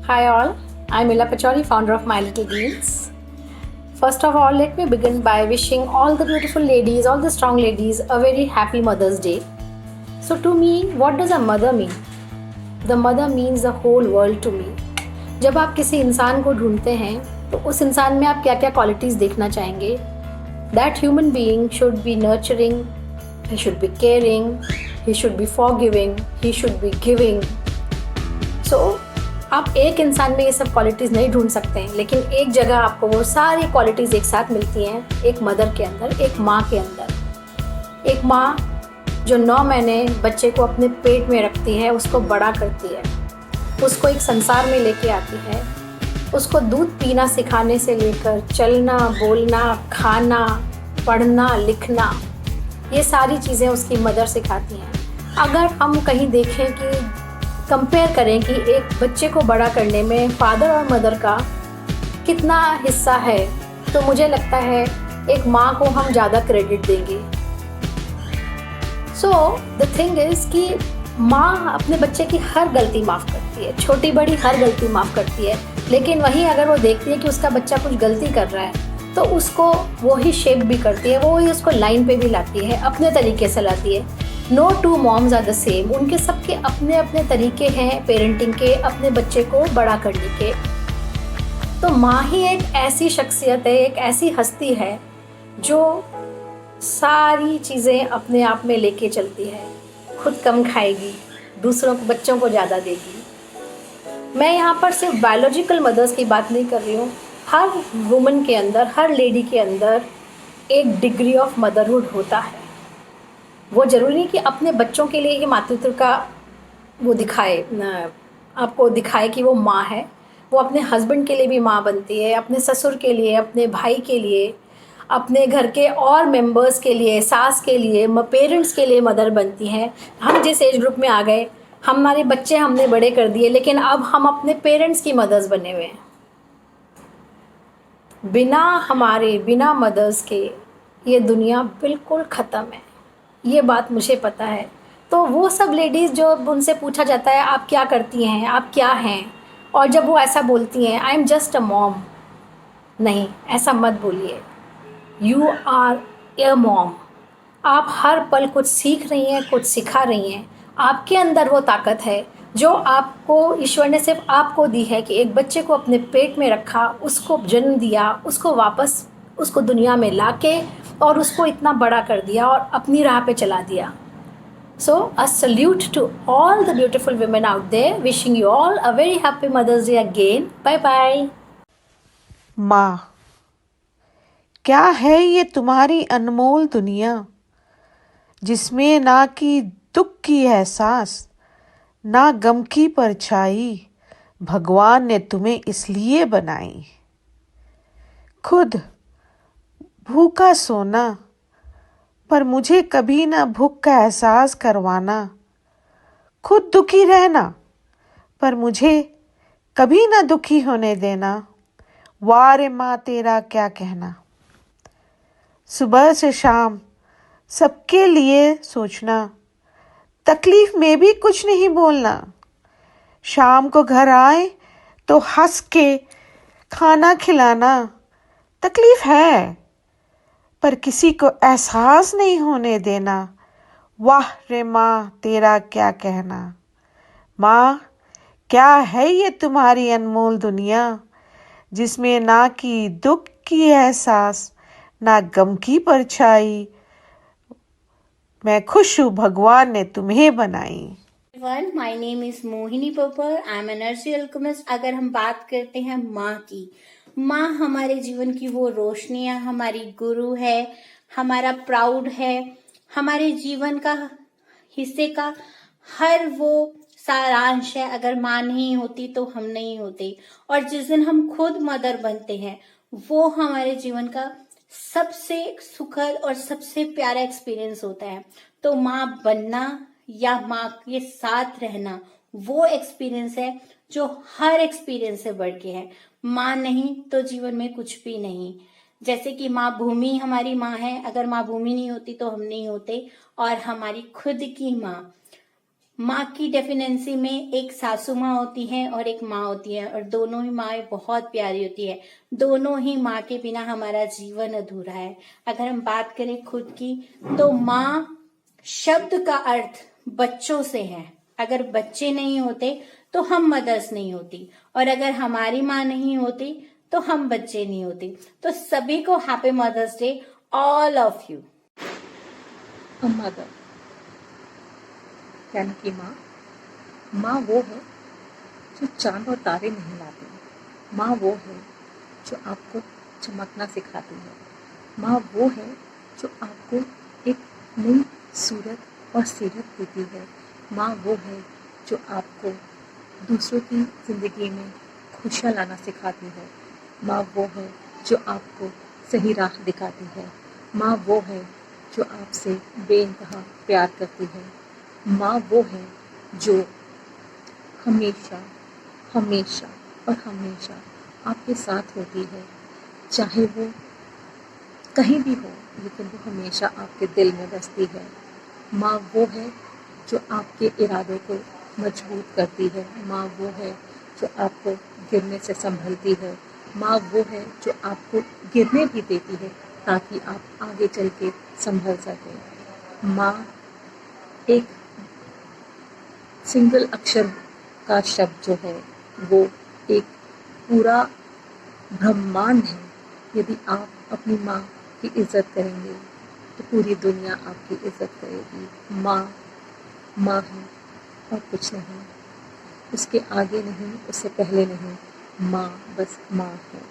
Hi all, I'm Ila Pachori, founder of My Little Beans. First of all, let me begin by wishing all the beautiful ladies, all the strong ladies, a very happy Mother's Day. So, to me, what does a mother mean? The mother means the whole world to me. जब आप किसी इंसान को ढूंढते हैं तो उस इंसान में आप क्या क्या क्वालिटीज़ देखना चाहेंगे? That human being should be nurturing, he should be caring, he should be forgiving, he should be giving. So, आप एक इंसान में ये सब क्वालिटीज़ नहीं ढूंढ सकते हैं, लेकिन एक जगह आपको वो सारी क्वालिटीज़ एक साथ मिलती हैं, एक मदर के अंदर, एक माँ के अंदर। एक माँ जो 9 महीने बच्चे को अपने पेट में रखती है, उसको बड़ा करती है, उसको एक संसार में लेके आती है, उसको दूध पीना सिखाने से लेकर चलना, बोलना, खाना, पढ़ना, लिखना, ये सारी चीज़ें उसकी मदर सिखाती हैं। अगर हम कहीं देखें कि कंपेयर करें कि एक बच्चे को बड़ा करने में फादर और मदर का कितना हिस्सा है, तो मुझे लगता है एक माँ को हम ज़्यादा क्रेडिट देंगे। सो द थिंग इज़ कि माँ अपने बच्चे की हर गलती माफ़ करती है, छोटी बड़ी हर गलती माफ़ करती है, लेकिन वहीं अगर वो देखती है कि उसका बच्चा कुछ गलती कर रहा है तो उसको वो ही शेप भी करती है, वो ही उसको लाइन पे भी लाती है, अपने तरीके से लाती है। No two moms are the same, उनके सबके अपने अपने तरीके हैं पेरेंटिंग के, अपने बच्चे को बड़ा करने के। तो माँ ही एक ऐसी शख्सियत है, एक ऐसी हस्ती है जो सारी चीज़ें अपने आप में लेके चलती है, खुद कम खाएगी, दूसरों को बच्चों को ज़्यादा देगी। मैं यहाँ पर सिर्फ बायोलॉजिकल मदर्स की बात नहीं कर रही हूँ, हर वुमन के अंदर, हर लेडी के अंदर एक डिग्री ऑफ मदरहुड होता है। वो ज़रूरी नहीं कि अपने बच्चों के लिए ही मातृत्व का वो दिखाए, आपको दिखाए कि वो माँ है। वो अपने हस्बैंड के लिए भी माँ बनती है, अपने ससुर के लिए, अपने भाई के लिए, अपने घर के और मेंबर्स के लिए, सास के लिए, पेरेंट्स के लिए मदर बनती हैं। हम जिस एज ग्रुप में आ गए, हमारे बच्चे हमने बड़े कर दिए, लेकिन अब हम अपने पेरेंट्स की मदर्स बने हुए हैं। बिना मदर्स के ये दुनिया बिल्कुल ख़त्म है, ये बात मुझे पता है। तो वो सब लेडीज़ जो उनसे पूछा जाता है आप क्या करती हैं, आप क्या हैं, और जब वो ऐसा बोलती हैं I am just a mom, नहीं, ऐसा मत बोलिए। You are a mom. आप हर पल कुछ सीख रही हैं, कुछ सिखा रही हैं। आपके अंदर वो ताकत है जो आपको ईश्वर ने सिर्फ आपको दी है कि एक बच्चे को अपने पेट में रखा, उसको जन्म दिया, उसको वापस उसको दुनिया में लाके और उसको इतना बड़ा कर दिया और अपनी राह पे चला दिया। So a salute to all the beautiful women out there. Wishing you all a very happy Mother's Day again. Bye bye. माँ, क्या है ये तुम्हारी अनमोल दुनिया, जिसमें ना की दुख की एहसास, ना गम की परछाई, भगवान ने तुम्हें इसलिए बनाई। खुद भूखा सोना, पर मुझे कभी ना भूख का एहसास करवाना। खुद दुखी रहना, पर मुझे कभी ना दुखी होने देना। वाह रे माँ तेरा क्या कहना। सुबह से शाम सबके लिए सोचना, तकलीफ में भी कुछ नहीं बोलना। शाम को घर आए तो हंस के खाना खिलाना। तकलीफ है, पर किसी को एहसास नहीं होने देना। वाह रे माँ तेरा क्या कहना। माँ, क्या है ये तुम्हारी अनमोल दुनिया, जिसमें ना की दुख की एहसास, ना गम की परछाई। मैं खुश हूँ भगवान ने तुम्हें बनाई। everyone, my name is Mohini पोपर, आई एम एनर्जी अल्केमिस्ट। अगर हम बात करते हैं माँ की, माँ हमारे जीवन की वो रोशनी है, हमारी गुरु है, हमारा प्राउड है, हमारे जीवन का हिस्से का हर वो सारांश है। अगर माँ नहीं होती तो हम नहीं होते, और जिस दिन हम खुद मदर बनते हैं वो हमारे जीवन का सबसे सुखद और सबसे प्यारा एक्सपीरियंस होता है। तो माँ बनना या माँ के साथ रहना वो एक्सपीरियंस है जो हर एक्सपीरियंस से बढ़ के है। माँ नहीं तो जीवन में कुछ भी नहीं। जैसे कि माँ भूमि हमारी माँ है, अगर माँ भूमि नहीं होती तो हम नहीं होते। और हमारी खुद की माँ माँ की डेफिनेंसी में एक सासू माँ होती है और एक माँ होती है, और दोनों ही माँ बहुत प्यारी होती है। दोनों ही माँ के बिना हमारा जीवन अधूरा है। अगर हम बात करें खुद की, तो माँ शब्द का अर्थ बच्चों से है। अगर बच्चे नहीं होते तो हम मदर्स नहीं होती, और अगर हमारी माँ नहीं होती तो हम बच्चे नहीं होते। तो सभी को happy mother's day, all of you. A mother यानी कि माँ। माँ वो है जो चांद और तारे नहीं लाती। माँ वो है जो आपको चमकना सिखाती है। माँ वो है जो आपको एक नई सूरत और सीरत देती है। माँ वो है जो आपको दूसरों की ज़िंदगी में खुशियाँ लाना सिखाती है। माँ वो है जो आपको सही राह दिखाती है। माँ वो है जो आपसे बेइंतहा प्यार करती है। माँ वो है जो हमेशा हमेशा और हमेशा आपके साथ होती है, चाहे वो कहीं भी हो, लेकिन वो हमेशा आपके दिल में बसती है। माँ वो है जो आपके इरादों को मजबूत करती है। माँ वो है जो आपको गिरने से संभलती है। माँ वो है जो आपको गिरने भी देती है ताकि आप आगे चल के संभल सकें। माँ एक सिंगल अक्षर का शब्द जो है वो एक पूरा ब्रह्मांड है। यदि आप अपनी माँ की इज़्ज़त करेंगे तो पूरी दुनिया आपकी इज़्ज़त करेगी। माँ माँ है और कुछ नहीं, उसके आगे नहीं, उससे पहले नहीं। माँ बस माँ है।